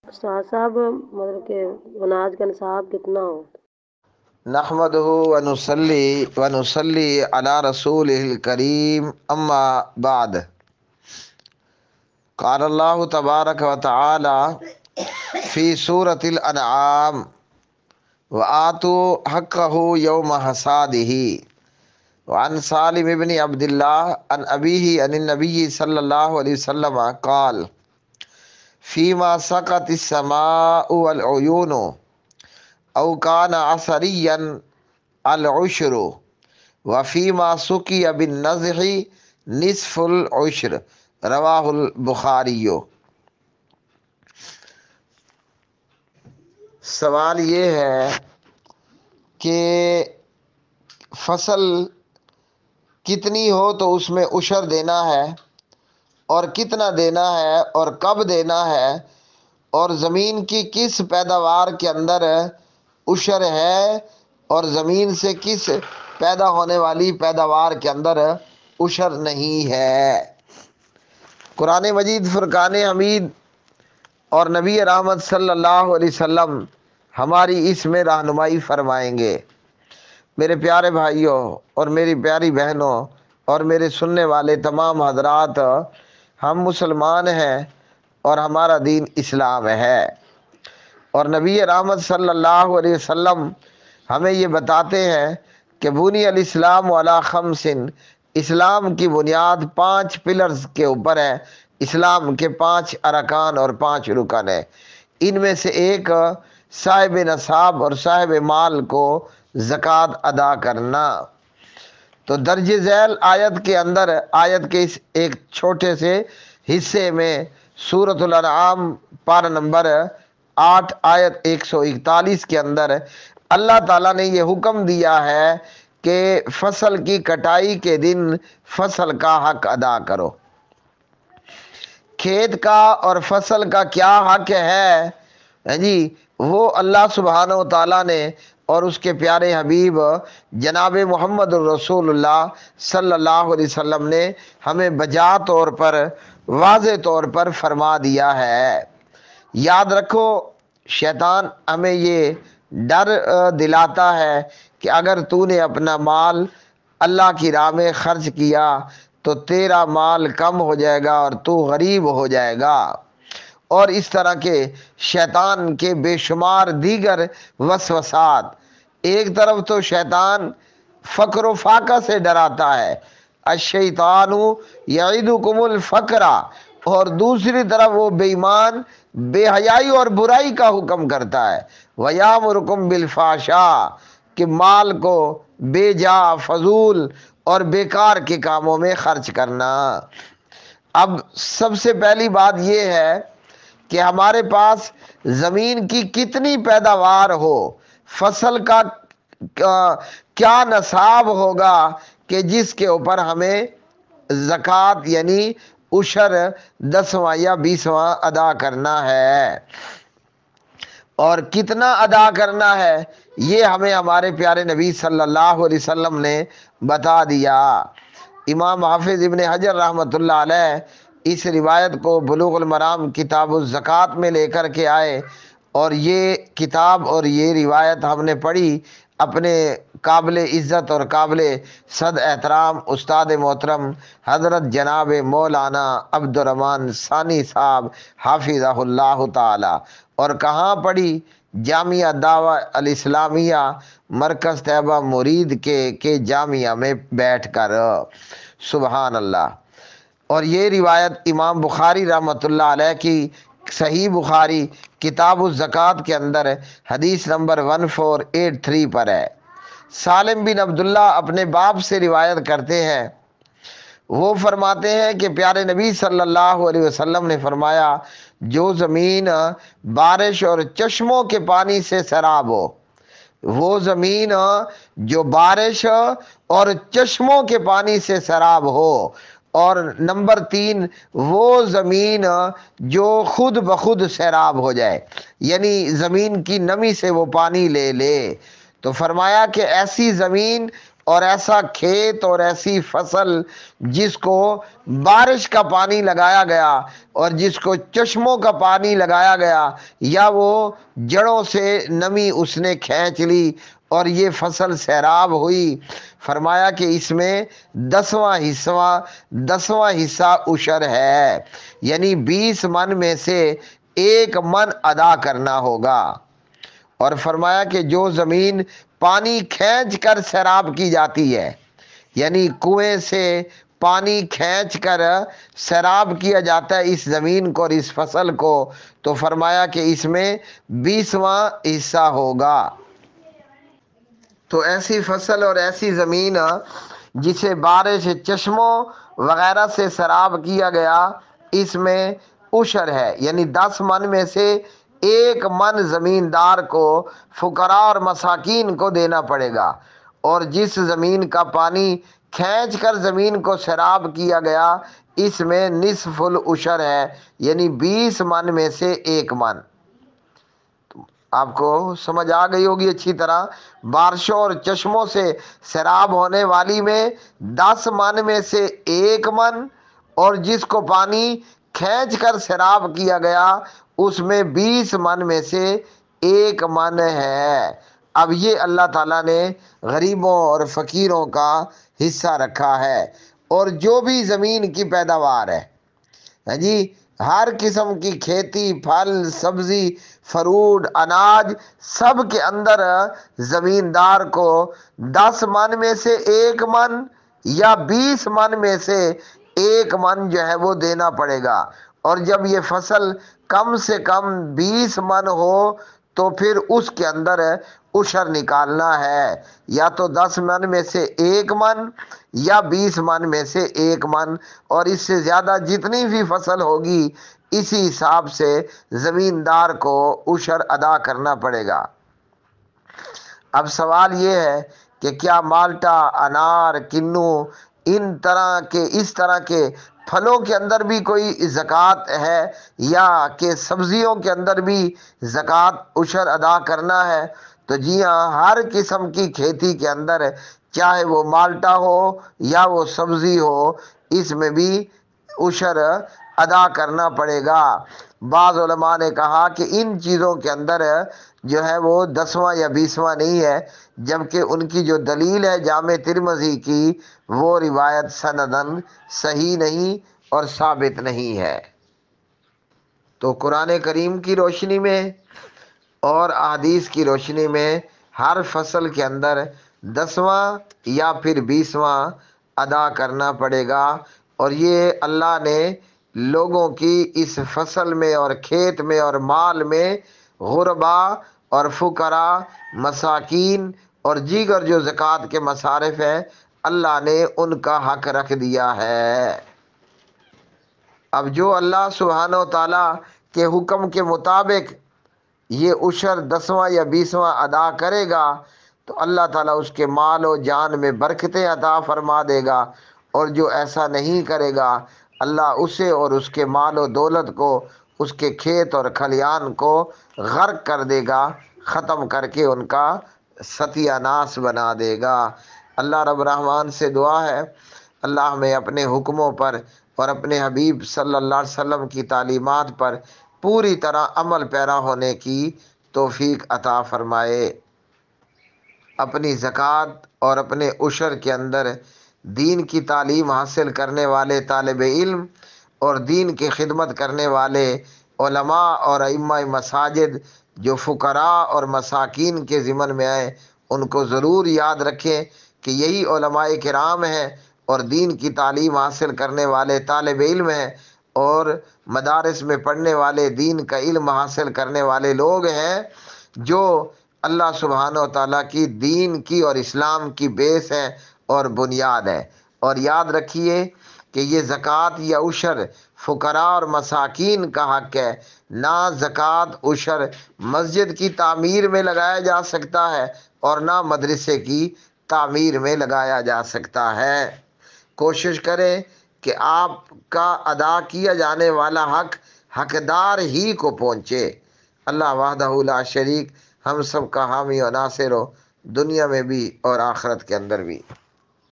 استاد صاحب مطلب کہ اناج کا نصاب کتنا ہو؟ نحمده ونصلي على رسوله الكريم اما بعد قال الله تبارك وتعالى في سورة الانعام وآتوا حقه يوم حصاده وعن سالم بن عبد الله عن أبيه عن النبي صلى الله عليه وسلم قال فيما سقط السماء والعيون او كان عصريا العشر وفيما سقي بالنزح نصف العشر رواہ البخاری۔ سوال یہ ہے کہ فصل کتنی ہو تو اس میں عشر دینا ہے، اور کتنا دینا ہے اور کب دینا ہے، اور زمین کی کس پیداوار کے اندر عشر ہے اور زمین سے کس پیدا ہونے والی پیداوار کے اندر عشر نہیں ہے۔ قرآن مجید فرقان حمید اور نبی رحمت صلی اللہ علیہ وسلم ہماری اس میں رہنمائی فرمائیں گے۔ میرے پیارے بھائیوں اور میری پیاری بہنوں اور میرے سننے والے تمام حضرات، ہم مسلمان ہیں اور ہمارا دین اسلام ہے، اور نبی رحمت صلی اللہ علیہ وسلم ہمیں یہ بتاتے ہیں کہ بنی الاسلام علی خمس، اسلام کی بنیاد 5 پلرز کے اوپر ہے۔ اسلام کے 5 ارکان اور 5 رکن ہیں۔ ان میں سے ایک صاحب نصاب اور صاحب مال کو زکوٰۃ ادا کرنا۔ تو درج ذیل آیت کے اندر، آیت کے اس ایک چھوٹے سے حصے میں، سورۃ الانعام پارہ نمبر 8 آیت 141 کے اندر اللہ تعالیٰ نے یہ حکم دیا ہے کہ فصل کی کٹائی کے دن فصل کا حق ادا کرو۔ کھیت کا اور فصل کا کیا حق ہے جی، وہ اللہ سبحانہ و تعالیٰ نے اور اس کے پیارے حبیب جناب محمد الرسول اللہ صلی اللہ علیہ وسلم نے ہمیں بجا طور پر، واضح طور پر فرما دیا ہے۔ یاد رکھو، شیطان ہمیں یہ ڈر دلاتا ہے کہ اگر تو نے اپنا مال اللہ کی راہ میں خرچ کیا تو تیرا مال کم ہو جائے گا اور تو غریب ہو جائے گا، اور اس طرح کے شیطان کے بے شمار دیگر وسوسات۔ ایک طرف تو شیطان فقر و فاقہ سے ڈراتا ہے، الشیطان یعدکم الفقر، اور دوسری طرف وہ بے ایمان بے حیائی اور برائی کا حکم کرتا ہے، وَيَأْمُرُكُمْ بِالْفَحْشَاءِ، کہ مال کو بے جا، فضول اور بیکار کے کاموں میں خرچ کرنا۔ اب سب سے پہلی بات یہ ہے کہ ہمارے پاس زمین کی کتنی پیداوار ہو، فصل کا کیا نصاب ہوگا کہ جس کے اوپر ہمیں زکوٰۃ یعنی عشر 10واں یا 20واں ادا کرنا ہے، اور کتنا ادا کرنا ہے یہ ہمیں ہمارے پیارے نبی صلی اللہ علیہ وسلم نے بتا دیا۔ امام حافظ ابن حجر رحمۃ اللہ علیہ اس روایت کو بلوغ المرام کتاب الزکوٰۃ میں لے کر کے آئے، اور یہ کتاب اور یہ روایت ہم نے پڑھی اپنے قابل عزت اور قابل صد احترام استاد محترم حضرت جناب مولانا عبدالرحمن ثانی صاحب حافظہ اللہ تعالی، اور کہاں پڑھی؟ جامعہ دعوہ الاسلامیہ مرکز طیبہ مرید کے جامعہ میں بیٹھ کر۔ سبحان اللہ۔ اور یہ روایت امام بخاری رحمۃ اللہ علیہ کی صحیح بخاری کتاب الزکوٰۃ کے اندر حدیث نمبر 1483 پر ہے۔ سالم بن عبداللہ اپنے باپ سے روایت کرتے ہیں، وہ فرماتے ہیں کہ پیارے نبی صلی اللہ علیہ وسلم نے فرمایا، جو زمین بارش اور چشموں کے پانی سے سیراب ہو، وہ زمین جو بارش اور چشموں کے پانی سے سیراب ہو، اور نمبر 3 وہ زمین جو خود بخود سیراب ہو جائے، یعنی زمین کی نمی سے وہ پانی لے لے، تو فرمایا کہ ایسی زمین اور ایسا کھیت اور ایسی فصل جس کو بارش کا پانی لگایا گیا اور جس کو چشموں کا پانی لگایا گیا، یا وہ جڑوں سے نمی اس نے کھینچ لی اور یہ فصل سیراب ہوئی، فرمایا کہ اس میں 10واں حصہ عشر ہے، یعنی 20 من میں سے 1 من ادا کرنا ہوگا۔ اور فرمایا کہ جو زمین پانی کھینچ کر سیراب کی جاتی ہے، یعنی کنویں سے پانی کھینچ کر سیراب کیا جاتا ہے اس زمین کو اور اس فصل کو، تو فرمایا کہ اس میں 20واں حصہ ہوگا۔ تو ایسی فصل اور ایسی زمین جسے بارش چشموں وغیرہ سے سیراب کیا گیا، اس میں عشر ہے، یعنی 10 من میں سے 1 من زمیندار کو، فقراء اور مساکین کو دینا پڑے گا۔ اور جس زمین کا پانی کھینچ کر زمین کو سیراب کیا گیا، اس میں نصف العشر ہے، یعنی 20 من میں سے 1 من۔ آپ کو سمجھ آ گئی ہوگی اچھی طرح۔ بارشوں اور چشموں سے سیراب ہونے والی میں 10 من میں سے 1 من، اور جس کو پانی کھینچ کر سیراب کیا گیا اس میں 20 من میں سے 1 من ہے۔ اب یہ اللہ تعالیٰ نے غریبوں اور فقیروں کا حصہ رکھا ہے۔ اور جو بھی زمین کی پیداوار ہے، ہاں جی، ہر قسم کی کھیتی، پھل، سبزی، فروٹ، اناج، سب کے اندر زمیندار کو 10 من میں سے 1 من یا 20 من میں سے 1 من جو ہے وہ دینا پڑے گا۔ اور جب یہ فصل کم سے کم 20 من ہو تو پھر اس کے اندر عشر نکالنا ہے، یا تو 10 من میں سے 1 من یا 20 من میں سے 1 من، اور اس سے زیادہ جتنی بھی فصل ہوگی اسی حساب سے زمیندار کو عشر ادا کرنا پڑے گا۔ اب سوال یہ ہے کہ کیا مالٹا، انار، کنو، اس طرح کے پھلوں کے اندر بھی کوئی زکوٰۃ ہے، یا کہ سبزیوں کے اندر بھی زکوٰۃ عشر ادا کرنا ہے؟ تو جی ہاں، ہر قسم کی کھیتی کے اندر، چاہے وہ مالٹا ہو یا وہ سبزی ہو، اس میں بھی عشر ادا کرنا پڑے گا۔ بعض علماء نے کہا کہ ان چیزوں کے اندر جو ہے وہ 10واں یا 20واں نہیں ہے، جبکہ ان کی جو دلیل ہے جامع ترمذی کی، وہ روایت سندن صحیح نہیں اور ثابت نہیں ہے۔ تو قرآن کریم کی روشنی میں اور احادیث کی روشنی میں ہر فصل کے اندر 10واں یا پھر 20واں ادا کرنا پڑے گا۔ اور یہ اللہ نے لوگوں کی اس فصل میں اور کھیت میں اور مال میں غربا اور فقراء، مساکین اور دیگر جو زکوٰۃ کے مصارف ہیں، اللہ نے ان کا حق رکھ دیا ہے۔ اب جو اللہ سبحانہ و تعالیٰ کے حکم کے مطابق یہ عشر 10واں یا 20واں ادا کرے گا تو اللہ تعالیٰ اس کے مال و جان میں برکتیں عطا فرما دے گا، اور جو ایسا نہیں کرے گا اللہ اسے اور اس کے مال و دولت کو، اس کے کھیت اور کھلیان کو غرق کر دے گا، ختم کر کے ان کا ستیہ ناش بنا دے گا۔ اللہ رب الرحمن سے دعا ہے اللہ ہمیں اپنے حکموں پر اور اپنے حبیب صلی اللہ علیہ وسلم کی تعلیمات پر پوری طرح عمل پیرا ہونے کی توفیق عطا فرمائے۔ اپنی زکوٰۃ اور اپنے عشر کے اندر دین کی تعلیم حاصل کرنے والے طالب علم اور دین کی خدمت کرنے والے علماء اور ائمہ مساجد جو فقراء اور مساکین کے ضمن میں آئے، ان کو ضرور یاد رکھیں کہ یہی علماء کرام ہیں اور دین کی تعلیم حاصل کرنے والے طالب علم ہیں اور مدارس میں پڑھنے والے دین کا علم حاصل کرنے والے لوگ ہیں، جو اللہ سبحانہ و تعالیٰ کی دین کی اور اسلام کی بیس ہے اور بنیاد ہے۔ اور یاد رکھیے کہ یہ زکوٰۃ یا عشر فقراء اور مساکین کا حق ہے، نہ زکوٰۃ عشر مسجد کی تعمیر میں لگایا جا سکتا ہے اور نہ مدرسے کی تعمیر میں لگایا جا سکتا ہے۔ کوشش کریں کہ آپ کا ادا کیا جانے والا حق حقدار ہی کو پہنچے۔ اللہ وحدہ لا شریک ہم سب کا حامی و ناصر ہو۔ دنیا میں بھی اور آخرت کے اندر بھی۔